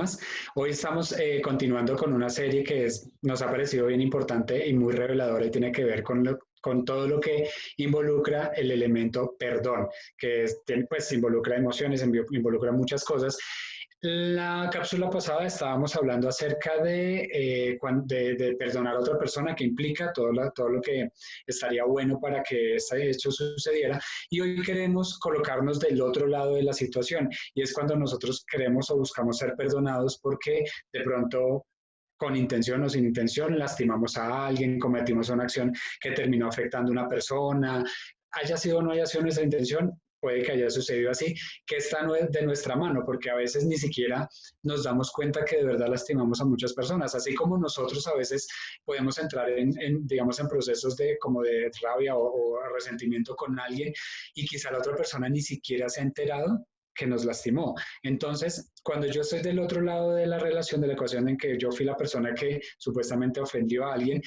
temas. Hoy estamos continuando con una serie que nos ha parecido bien importante y muy reveladora y tiene que ver con todo lo que involucra el elemento perdón, que pues involucra emociones, involucra muchas cosas. La cápsula pasada estábamos hablando acerca de perdonar a otra persona, que implica todo lo que estaría bueno para que este hecho sucediera. Y hoy queremos colocarnos del otro lado de la situación, y es cuando nosotros queremos o buscamos ser perdonados porque de pronto con intención o sin intención lastimamos a alguien, cometimos una acción que terminó afectando a una persona, haya sido o no haya sido nuestra intención, puede que haya sucedido así, que está de nuestra mano, porque a veces ni siquiera nos damos cuenta que de verdad lastimamos a muchas personas, así como nosotros a veces podemos entrar digamos, en procesos como de rabia o resentimiento con alguien y quizá la otra persona ni siquiera se ha enterado que nos lastimó. Entonces, cuando yo estoy del otro lado de la relación, de la ecuación en que yo fui la persona que supuestamente ofendió a alguien,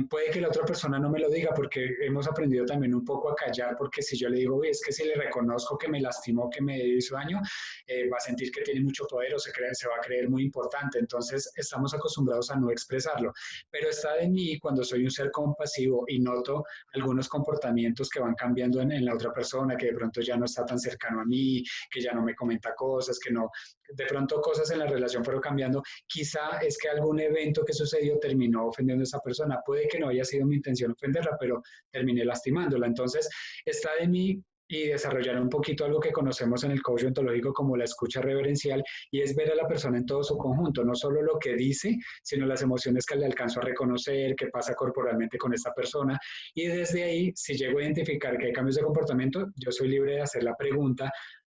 puede que la otra persona no me lo diga porque hemos aprendido también un poco a callar, porque si yo le digo, es que si le reconozco que me lastimó, que me hizo daño, va a sentir que tiene mucho poder o se va a creer muy importante. Entonces estamos acostumbrados a no expresarlo, pero está de mí cuando soy un ser compasivo y noto algunos comportamientos que van cambiando en la otra persona, que de pronto ya no está tan cercano a mí, que ya no me comenta cosas, que no, de pronto cosas en la relación fueron cambiando, quizá es que algún evento que sucedió terminó ofendiendo a esa persona. Puede que no haya sido mi intención ofenderla, pero terminé lastimándola. Entonces, está de mí y desarrollar un poquito algo que conocemos en el coaching ontológico como la escucha reverencial, y es ver a la persona en todo su conjunto, no solo lo que dice, sino las emociones que le alcanzo a reconocer, qué pasa corporalmente con esta persona, y desde ahí, si llego a identificar que hay cambios de comportamiento, yo soy libre de hacer la pregunta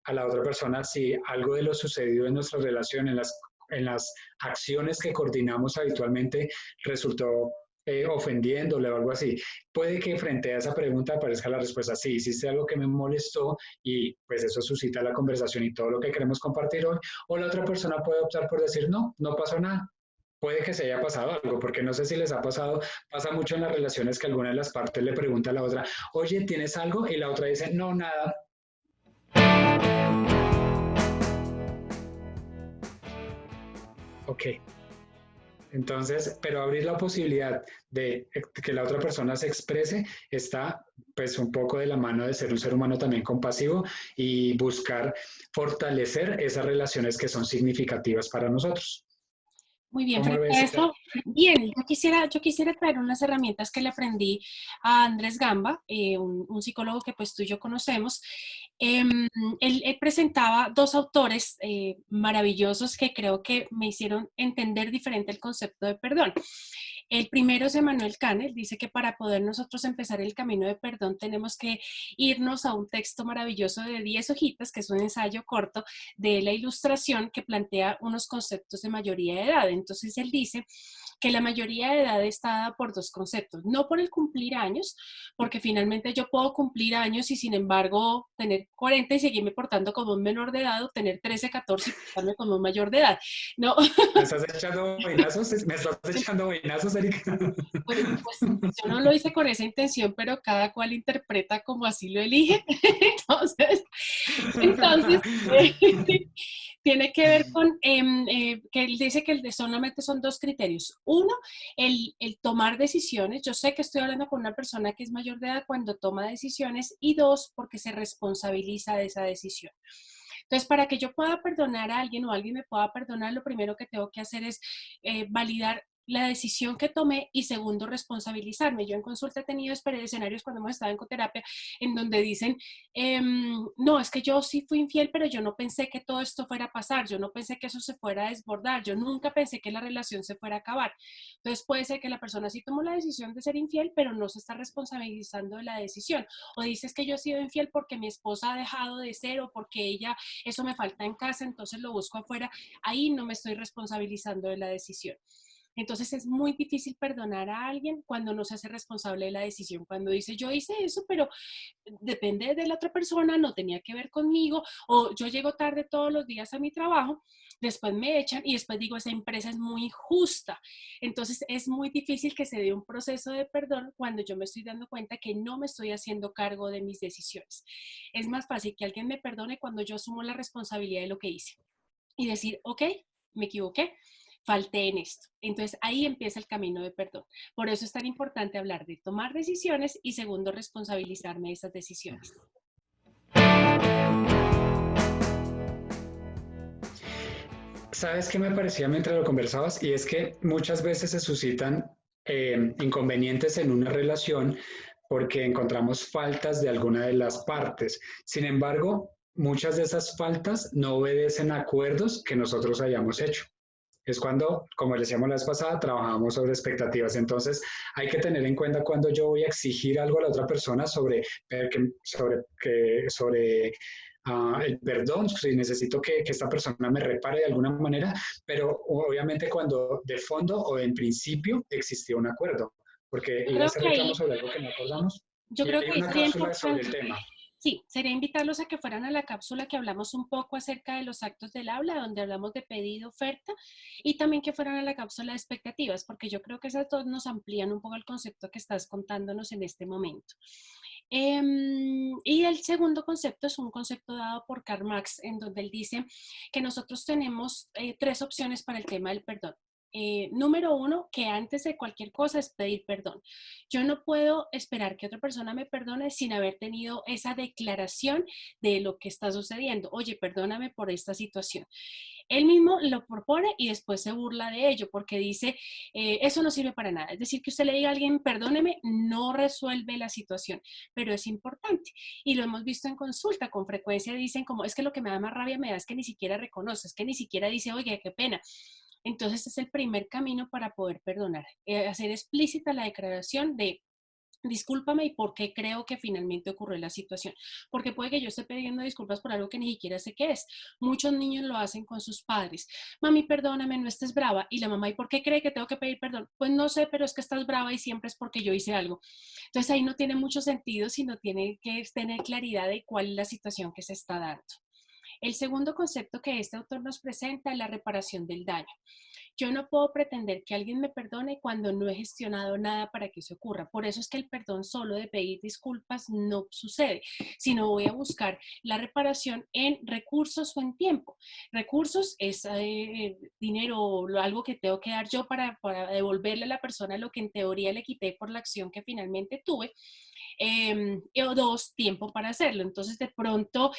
a la otra persona si algo de lo sucedido en nuestra relación, en las acciones que coordinamos habitualmente, resultó ofendiéndole o algo así. Puede que frente a esa pregunta aparezca la respuesta, sí, hiciste algo que me molestó, y pues eso suscita la conversación y todo lo que queremos compartir hoy, o la otra persona puede optar por decir, no, no pasó nada. Puede que se haya pasado algo, porque no sé si les ha pasado, pasa mucho en las relaciones que alguna de las partes le pregunta a la otra, oye, ¿tienes algo? Y la otra dice, no, nada. Ok, entonces, pero abrir la posibilidad de que la otra persona se exprese está pues un poco de la mano de ser un ser humano también compasivo y buscar fortalecer esas relaciones que son significativas para nosotros. Muy bien, ¿Cómo frente ves a ella? eso, bien, yo quisiera traer unas herramientas que le aprendí a Andrés Gamba, un psicólogo que pues tú y yo conocemos. Él presentaba dos autores maravillosos que creo que me hicieron entender diferente el concepto de perdón. El primero es Emmanuel Kant. Él dice que para poder nosotros empezar el camino de perdón tenemos que irnos a un texto maravilloso de 10 hojitas, que es un ensayo corto de la Ilustración que plantea unos conceptos de mayoría de edad. Entonces él dice que la mayoría de edad está dada por dos conceptos, no por el cumplir años, porque finalmente yo puedo cumplir años y sin embargo tener 40 y seguirme portando como un menor de edad, o tener 13, 14 y portarme como un mayor de edad. No. ¿Me estás echando vainazos? ¿Me estás echando vainazos, Erika? Pues yo no lo hice con esa intención, pero cada cual interpreta como así lo elige. Entonces, tiene que ver con que él dice que solamente son dos criterios. Uno, el tomar decisiones. Yo sé que estoy hablando con una persona que es mayor de edad cuando toma decisiones. Y dos, porque se responsabiliza de esa decisión. Entonces, para que yo pueda perdonar a alguien o alguien me pueda perdonar, lo primero que tengo que hacer es validar la decisión que tomé, y segundo, responsabilizarme. Yo en consulta he tenido escenarios cuando hemos estado en coterapia en donde dicen, no, es que yo sí fui infiel, pero yo no pensé que todo esto fuera a pasar, yo no pensé que eso se fuera a desbordar, yo nunca pensé que la relación se fuera a acabar. Entonces puede ser que la persona sí tomó la decisión de ser infiel, pero no se está responsabilizando de la decisión. O dices que yo he sido infiel porque mi esposa ha dejado de ser, o porque ella, eso me falta en casa, entonces lo busco afuera. Ahí no me estoy responsabilizando de la decisión. Entonces es muy difícil perdonar a alguien cuando no se hace responsable de la decisión, cuando dice yo hice eso, pero depende de la otra persona, no tenía que ver conmigo, o yo llego tarde todos los días a mi trabajo, después me echan y después digo esa empresa es muy injusta. Entonces es muy difícil que se dé un proceso de perdón cuando yo me estoy dando cuenta que no me estoy haciendo cargo de mis decisiones. Es más fácil que alguien me perdone cuando yo asumo la responsabilidad de lo que hice y decir, ok, me equivoqué, falté en esto. Entonces ahí empieza el camino de perdón. Por eso es tan importante hablar de tomar decisiones y segundo, responsabilizarme de esas decisiones. ¿Sabes qué me parecía mientras lo conversabas? Y es que muchas veces se suscitan inconvenientes en una relación porque encontramos faltas de alguna de las partes. Sin embargo, muchas de esas faltas no obedecen a acuerdos que nosotros hayamos hecho. Es cuando, como decíamos la vez pasada, trabajamos sobre expectativas. Entonces, hay que tener en cuenta cuando yo voy a exigir algo a la otra persona sobre el perdón, si necesito que esta persona me repare de alguna manera, pero obviamente cuando de fondo o en principio existió un acuerdo, porque Yo ir a creo hacer que reclamos ahí, sobre algo que no acordamos. yo Y creo hay que ahí una sería cápsula sobre el importante. tema. Sí, sería invitarlos a que fueran a la cápsula que hablamos un poco acerca de los actos del habla, donde hablamos de pedido, oferta, y también que fueran a la cápsula de expectativas, porque yo creo que esas dos nos amplían un poco el concepto que estás contándonos en este momento. Y el segundo concepto es un concepto dado por Karl Marx, en donde él dice que nosotros tenemos tres opciones para el tema del perdón. Número uno, que antes de cualquier cosa es pedir perdón. Yo no puedo esperar que otra persona me perdone sin haber tenido esa declaración de lo que está sucediendo. Oye, perdóname por esta situación. Él mismo lo propone y después se burla de ello porque dice, eso no sirve para nada. Es decir, que usted le diga a alguien, perdóneme, no resuelve la situación, pero es importante. Y lo hemos visto en consulta, con frecuencia dicen como, es que lo que me da más rabia me da es que ni siquiera reconoce, es que ni siquiera dice, oye, qué pena. Entonces es el primer camino para poder perdonar, hacer explícita la declaración de discúlpame y por qué creo que finalmente ocurrió la situación. Porque puede que yo esté pidiendo disculpas por algo que ni siquiera sé qué es. Muchos niños lo hacen con sus padres. Mami, perdóname, no estés brava. Y la mamá, ¿y por qué cree que tengo que pedir perdón? Pues no sé, pero es que estás brava y siempre es porque yo hice algo. Entonces ahí no tiene mucho sentido, sino tiene que tener claridad de cuál es la situación que se está dando. El segundo concepto que este autor nos presenta es la reparación del daño. Yo no puedo pretender que alguien me perdone cuando no he gestionado nada para que eso ocurra. Por eso es que el perdón solo de pedir disculpas no sucede, sino voy a buscar la reparación en recursos o en tiempo. Recursos es dinero o algo que tengo que dar yo para devolverle a la persona lo que en teoría le quité por la acción que finalmente tuve. O dos, tiempo para hacerlo. Entonces, de pronto,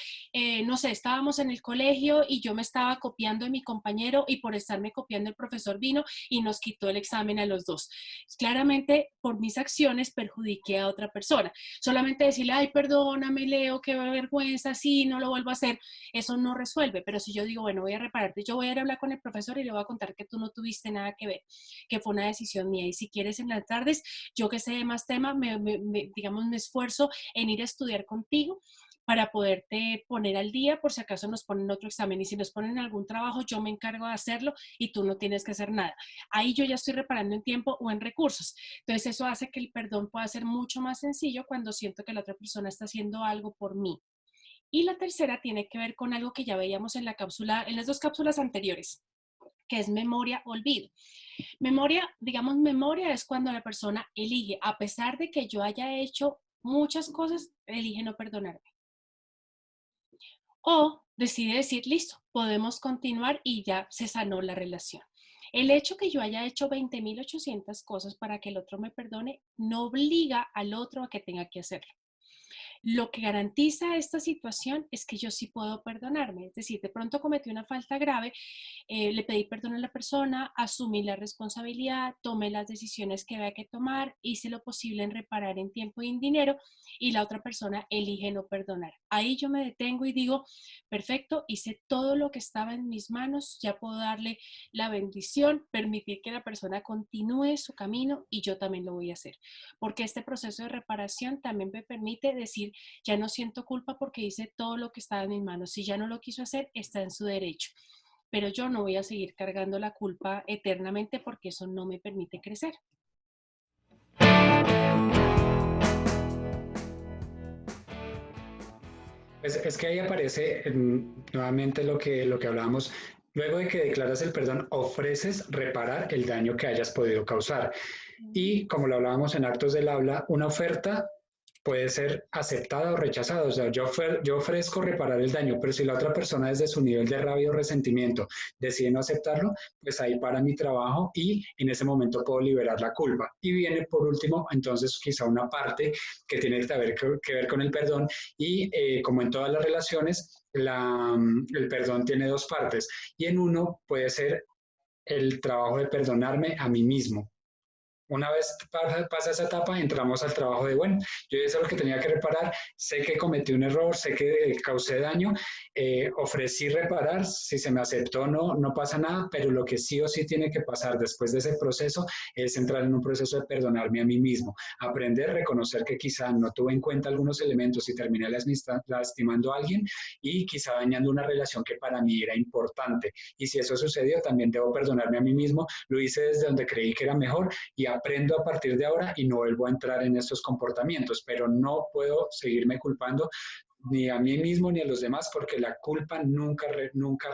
no sé, estábamos en el colegio y yo me estaba copiando de mi compañero y por estarme copiando el profesor vino y nos quitó el examen a los dos. Claramente, por mis acciones, perjudiqué a otra persona. Solamente decirle, ay, perdóname, Leo, qué vergüenza, sí, no lo vuelvo a hacer, eso no resuelve. Pero si yo digo, bueno, voy a repararte, yo voy a ir a hablar con el profesor y le voy a contar que tú no tuviste nada que ver, que fue una decisión mía. Y si quieres en las tardes, yo que sé de más tema, digamos, me esfuerzo en ir a estudiar contigo para poderte poner al día por si acaso nos ponen otro examen y si nos ponen algún trabajo yo me encargo de hacerlo y tú no tienes que hacer nada. Ahí yo ya estoy reparando en tiempo o en recursos. Entonces eso hace que el perdón pueda ser mucho más sencillo cuando siento que la otra persona está haciendo algo por mí. Y la tercera tiene que ver con algo que ya veíamos en la cápsula, en las dos cápsulas anteriores, que es memoria, olvido. Memoria, digamos, memoria es cuando la persona elige, a pesar de que yo haya hecho muchas cosas, elige no perdonarme. O decide decir, listo, podemos continuar y ya se sanó la relación. El hecho que yo haya hecho 20.800 cosas para que el otro me perdone no obliga al otro a que tenga que hacerlo. Lo que garantiza esta situación es que yo sí puedo perdonarme. Es decir, de pronto cometí una falta grave, le pedí perdón a la persona, asumí la responsabilidad, tomé las decisiones que había que tomar, hice lo posible en reparar en tiempo y en dinero y la otra persona elige no perdonar. Ahí yo me detengo y digo, perfecto, hice todo lo que estaba en mis manos, ya puedo darle la bendición, permitir que la persona continúe su camino y yo también lo voy a hacer. Porque este proceso de reparación también me permite decir, ya no siento culpa porque hice todo lo que estaba en mis manos. Si ya no lo quiso hacer, está en su derecho. Pero yo no voy a seguir cargando la culpa eternamente porque eso no me permite crecer. Pues es que ahí aparece nuevamente lo que hablábamos. Luego de que declaras el perdón, ofreces reparar el daño que hayas podido causar. Y como lo hablábamos en actos del habla, una oferta puede ser aceptada o rechazada. O sea, yo ofrezco reparar el daño, pero si la otra persona desde su nivel de rabia o resentimiento decide no aceptarlo, pues ahí para mi trabajo y en ese momento puedo liberar la culpa. Y viene por último, entonces quizá una parte que tiene que ver con el perdón y como en todas las relaciones, el perdón tiene dos partes y en uno puede ser el trabajo de perdonarme a mí mismo. Una vez pasa esa etapa, entramos al trabajo de, bueno, yo hice lo que tenía que reparar, sé que cometí un error, sé que causé daño, ofrecí reparar, si se me aceptó no, no pasa nada, pero lo que sí o sí tiene que pasar después de ese proceso es entrar en un proceso de perdonarme a mí mismo, aprender, reconocer que quizá no tuve en cuenta algunos elementos y terminé lastimando a alguien y quizá dañando una relación que para mí era importante. Y si eso sucedió, también debo perdonarme a mí mismo, lo hice desde donde creí que era mejor y aprendo a partir de ahora y no vuelvo a entrar en estos comportamientos, pero no puedo seguirme culpando ni a mí mismo ni a los demás, porque la culpa nunca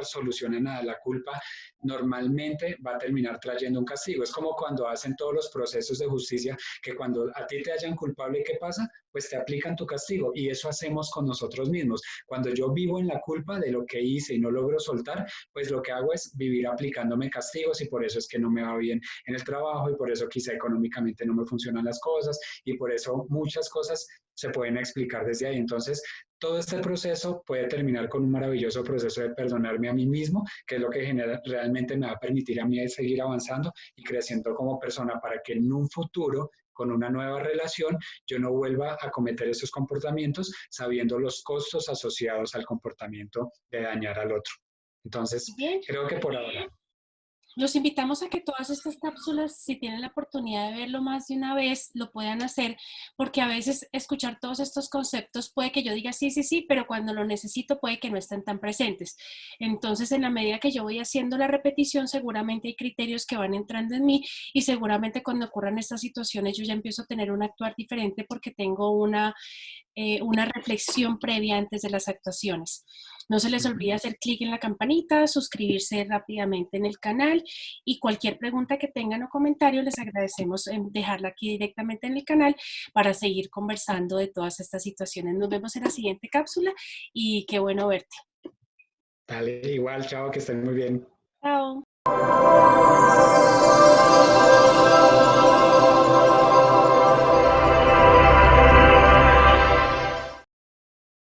soluciona nada. La culpa normalmente va a terminar trayendo un castigo. Es como cuando hacen todos los procesos de justicia, que cuando a ti te hallan culpable, ¿qué pasa? Pues te aplican tu castigo y eso hacemos con nosotros mismos. Cuando yo vivo en la culpa de lo que hice y no logro soltar, pues lo que hago es vivir aplicándome castigos y por eso es que no me va bien en el trabajo y por eso quizá económicamente no me funcionan las cosas y por eso muchas cosas se pueden explicar desde ahí. Entonces, todo este proceso puede terminar con un maravilloso proceso de perdonarme a mí mismo, que es lo que realmente me va a permitir a mí seguir avanzando y creciendo como persona para que en un futuro con una nueva relación, yo no vuelva a cometer esos comportamientos sabiendo los costos asociados al comportamiento de dañar al otro. Entonces, Bien. creo que por ahora. Los invitamos a que todas estas cápsulas, si tienen la oportunidad de verlo más de una vez, lo puedan hacer, porque a veces escuchar todos estos conceptos puede que yo diga sí, sí, sí, pero cuando lo necesito puede que no estén tan presentes. Entonces, en la medida que yo voy haciendo la repetición, seguramente hay criterios que van entrando en mí y seguramente cuando ocurran estas situaciones yo ya empiezo a tener un actuar diferente porque tengo una reflexión previa antes de las actuaciones. No se les olvide hacer clic en la campanita, suscribirse rápidamente en el canal y cualquier pregunta que tengan o comentario les agradecemos en dejarla aquí directamente en el canal para seguir conversando de todas estas situaciones. Nos vemos en la siguiente cápsula y qué bueno verte. Dale, igual, chao, que estén muy bien. Chao.